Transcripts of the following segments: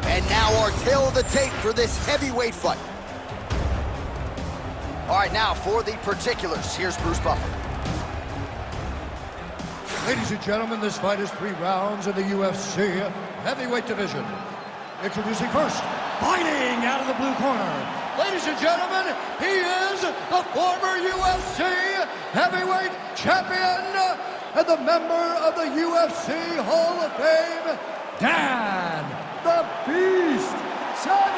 And now our tale of the tape for this heavyweight fight. All right, now for the particulars, here's Bruce Buffer. Ladies and gentlemen, this fight is 3 rounds in the UFC heavyweight division. Introducing first, fighting out of the blue corner. Ladies and gentlemen, he is the former UFC heavyweight champion and the member of the UFC Hall of Fame, Dan the Beast Severn.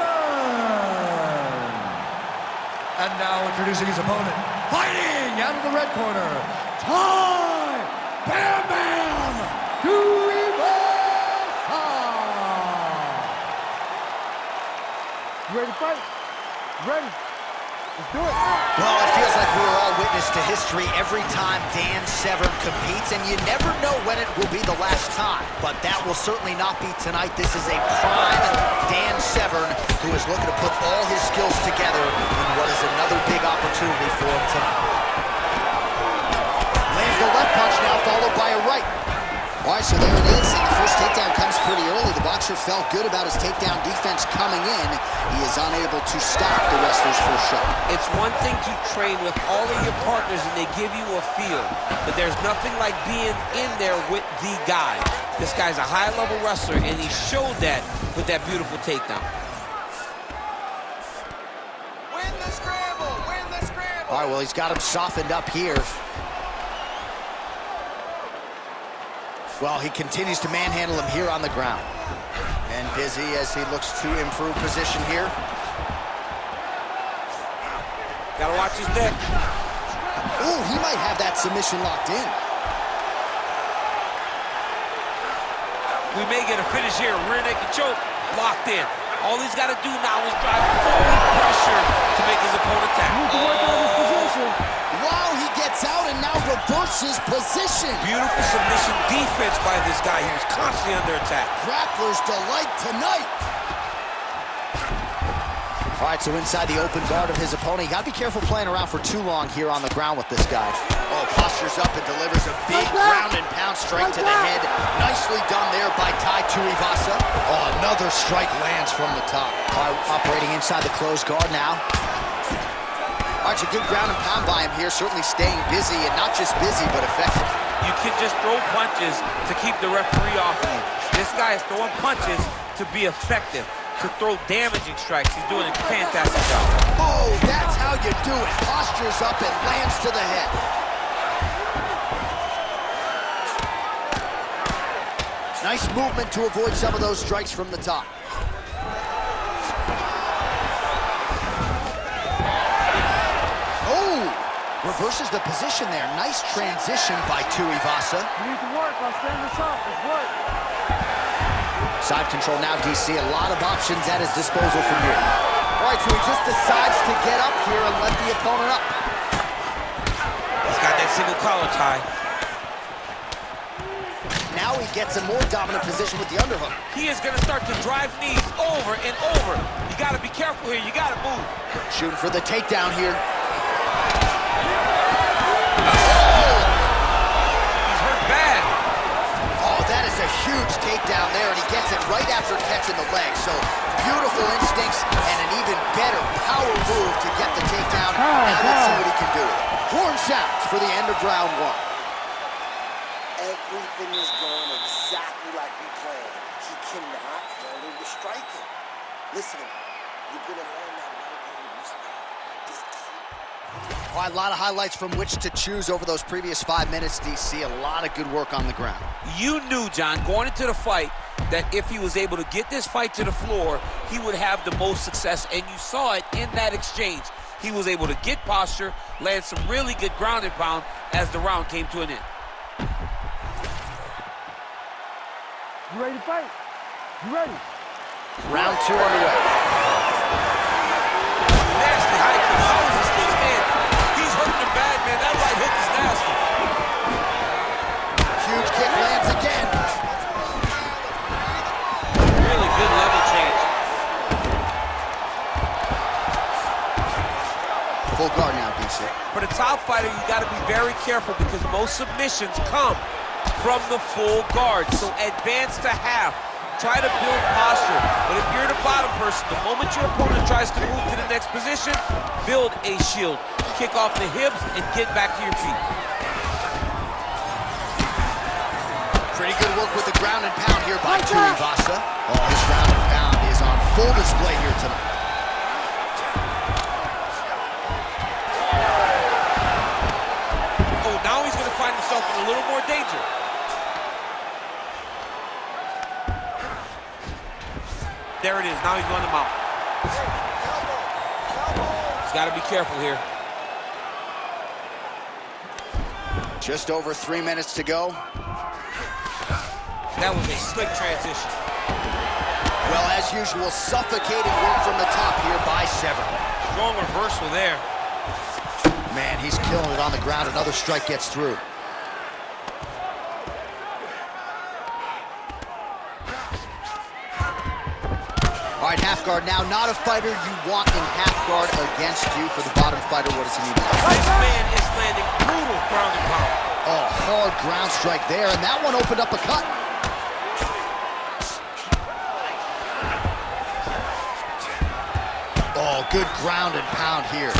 And now introducing his opponent, fighting out of the red corner, Bam Bam Tuivasa. You ready to fight? Ready. Let's do it. Well, it feels like we are all witness to history every time Dan Severn competes, and you never know when it will be the last time. But that will certainly not be tonight. This is a prime Dan Severn who is looking to put all his skills together in what is another big opportunity for him tonight. Lands the left punch now, followed by a right. All right, so there it is, and the first takedown comes pretty early. The boxer felt good about his takedown defense coming in. He is unable to stop the wrestler's first shot. It's one thing to train with all of your partners and they give you a feel, but there's nothing like being in there with the guy. This guy's a high-level wrestler, and he showed that with that beautiful takedown. Win the scramble! Win the scramble! All right, well, he's got him softened up here. Well, he continues to manhandle him here on the ground. And busy as he looks to improve position here. Gotta watch his neck. Ooh, he might have that submission locked in. We may get a finish here. Rear naked choke, locked in. All he's got to do now is drive forward pressure to make his opponent tap. Wow, he gets out and now reverses position. Beautiful submission defense by this guy. He was constantly under attack. Grappler's delight tonight. All right, so inside the open guard of his opponent. You got to be careful playing around for too long here on the ground with this guy. Oh, postures up and delivers a big ground and pound strike to the head. Nicely done there by Tuivasa. Oh, another strike lands from the top. All right, operating inside the closed guard now. All right, so good ground and pound by him here. Certainly staying busy, and not just busy, but effective. You can just throw punches to keep the referee off of you. This guy is throwing punches to be effective, to throw damaging strikes. He's doing a fantastic job. Oh, that's how you do it. Postures up and lands to the head. Nice movement to avoid some of those strikes from the top. Oh, reverses the position there. Nice transition by Tuivasa. You need to work. I'll stand this up. Let's work. Side control now, DC. A lot of options at his disposal from here. All right, so he just decides to get up here and let the opponent up. He's got that single collar tie. Now he gets a more dominant position with the underhook. He is going to start to drive knees over and over. You got to be careful here. You got to move. Shooting for the takedown here. He's hurt bad. Oh, that is a huge takedown there, and he gets it right after catching the leg. So beautiful instincts and an even better power move to get the takedown. Now let's see what he can do. Horn sounds for the end of round 1. Everything is going exactly like we planned. He cannot handle the striking. Listen, you're going to learn that right here. Just keep. All right, a lot of highlights from which to choose over those previous 5 minutes, DC. A lot of good work on the ground. You knew, John, going into the fight, that if he was able to get this fight to the floor, he would have the most success, and you saw it in that exchange. He was able to get posture, land some really good ground and pound as the round came to an end. You ready to fight? You ready? Round 2 underway. Nasty high kick. How is this still standing? He's hurting him bad, man. That right hook is nasty. Huge kick lands again. Really good level change. Full guard now, DC. For the top fighter, you got to be very careful because most submissions come from the full guard. So advance to half. Try to build posture. But if The moment your opponent tries to move to the next position, build a shield. Kick off the hips and get back to your feet. Pretty good work with the ground and pound here by Tuivasa. Oh, his ground and pound is on full display here tonight. Oh, now he's going to find himself in a little more danger. There it is. Now he's going to mount. He's got to be careful here. Just over 3 minutes to go. That was a slick transition. Well, as usual, suffocating work from the top here by Severn. Strong reversal there. Man, he's killing it on the ground. Another strike gets through. All right, half guard now. Not a fighter you want in half guard against you. For the bottom fighter, what does he need? This man is landing brutal ground and pound. Oh, hard ground strike there, and that one opened up a cut. Oh, good ground and pound here.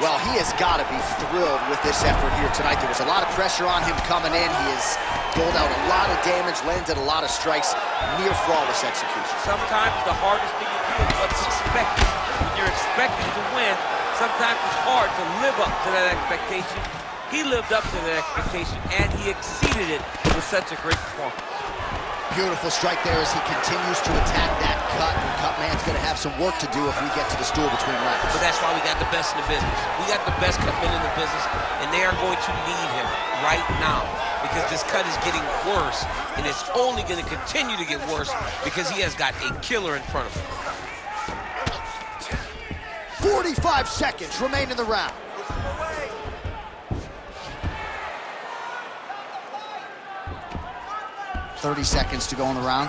Well, he has got to be thrilled with this effort here tonight. There was a lot of pressure on him coming in. He has doled out a lot of damage, landed a lot of strikes, near flawless execution. Sometimes the hardest thing to do is what's expected. When you're expected to win, sometimes it's hard to live up to that expectation. He lived up to that expectation, and he exceeded it with such a great performance. Beautiful strike there as he continues to attack that cut. Cutman's going to have some work to do if we get to the stool between rounds. But that's why we got the best in the business. We got the best cutmen in the business, and they are going to need him right now because this cut is getting worse, and it's only going to continue to get worse because he has got a killer in front of him. 45 seconds remain in the round. 30 seconds to go in the round.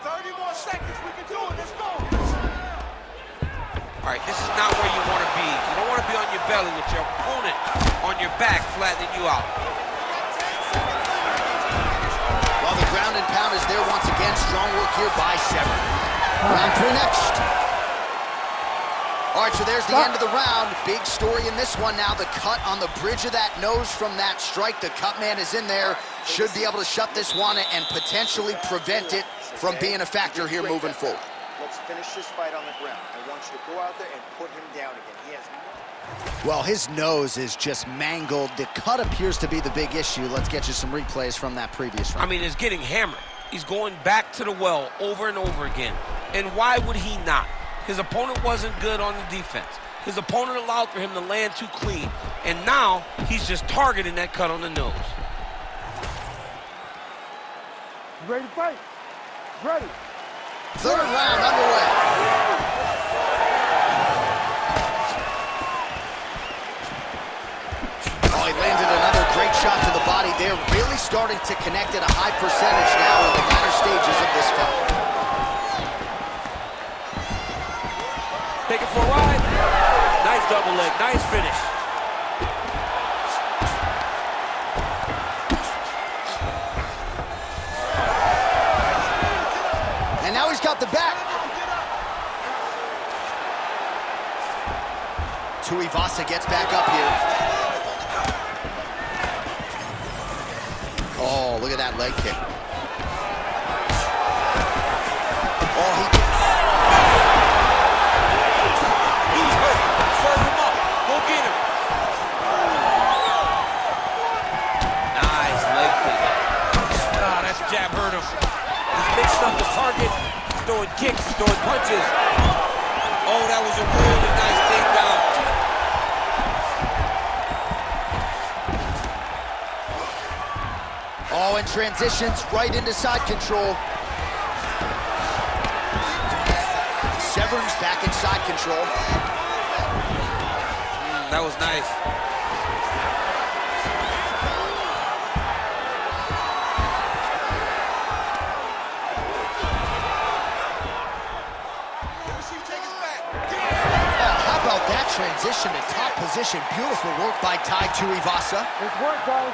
30 more seconds, we can do it, let's go. All right, this is not where you want to be. You don't want to be on your belly with your opponent on your back, flattening you out. Well, the ground and pound is there once again. Strong work here by Severn. Round 3 next. All right, so there's the end of the round. Big story in this one now. The cut on the bridge of that nose from that strike. The cut man is in there. Should be able to shut this one and potentially prevent it from being a factor here moving forward. Let's finish this fight on the ground. I want you to go out there and put him down again. He has Well, his nose is just mangled. The cut appears to be the big issue. Let's get you some replays from that previous round. I mean, it's getting hammered. He's going back to the well over and over again. And why would he not? His opponent wasn't good on the defense. His opponent allowed for him to land too clean. And now he's just targeting that cut on the nose. You ready to fight? Ready. Third round underway. Oh, he landed another great shot to the body there. Really starting to connect at a high percentage now in the latter stages of this fight. Take it for a ride. Nice double leg, nice finish. And now he's got the back. Tuivasa gets back up here. Oh, look at that leg kick. Oh, he... He's hurt. Serve him up. Go get him. Nice leg kick. Ah, that jab hurt him. He's mixed up his target. He's throwing kicks, he's throwing punches. Oh, that was a really nice takedown. Oh, and transitions right into side control. Severn's back in side control. That was nice. How about that transition to top position? Beautiful work by Tuivasa. It's work, guys.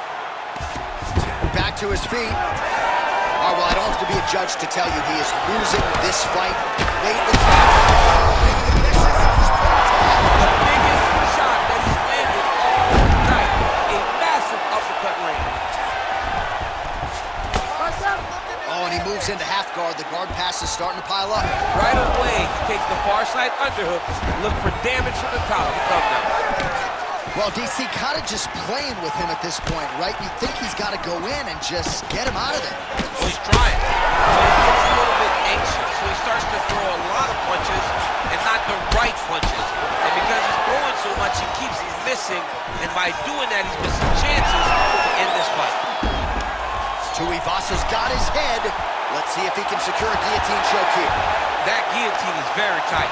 Back to his feet. All right, well, I don't have to be a judge to tell you he is losing this fight late in the fight. The biggest shot that he's landed all night. A massive uppercut range. Oh, and he moves into half guard. The guard pass is starting to pile up. Right away, he takes the far side underhook, look for damage from the top of the thumbnail. Well, DC kind of just playing with him at this point, right? You think he's got to go in and just get him out of there. Well, he's trying. But he gets a little bit anxious, so he starts to throw a lot of punches and not the right punches. And because he's throwing so much, he keeps missing. And by doing that, he's missing chances to end this fight. Tuivasa's got his head. Let's see if he can secure a guillotine choke here. That guillotine is very tight.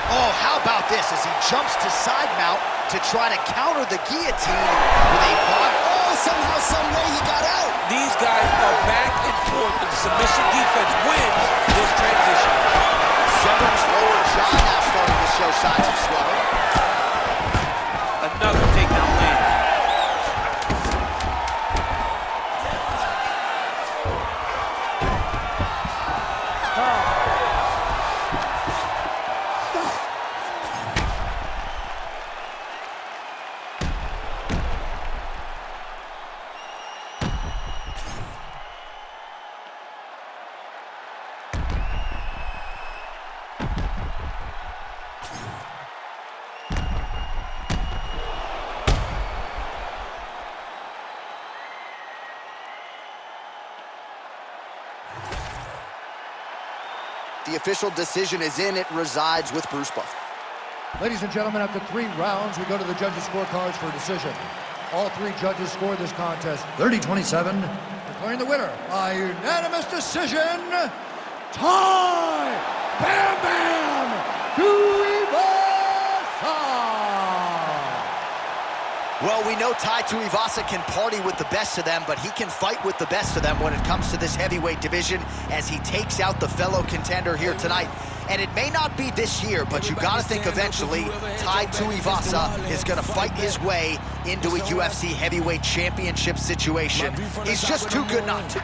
Oh, how about this as he jumps to side mount to try to counter the guillotine with a block. Oh, somehow, some way he got out. These guys are back and forth, but the submission defense wins this transition. Severn's lower jaw now starting to show signs of swelling. Another takedown win. The official decision is in. It resides with Bruce Buffer. Ladies and gentlemen, after 3 rounds, we go to the judges' scorecards for a decision. All 3 judges scored this contest 30-27, declaring the winner by unanimous decision, Ty Bam Bam Tuivasa! Well, we know Tai Tuivasa can party with the best of them, but he can fight with the best of them when it comes to this heavyweight division as he takes out the fellow contender here tonight. And it may not be this year, but you got to think eventually Tai Tuivasa is going to fight his way into a UFC heavyweight championship situation. He's just too good not to.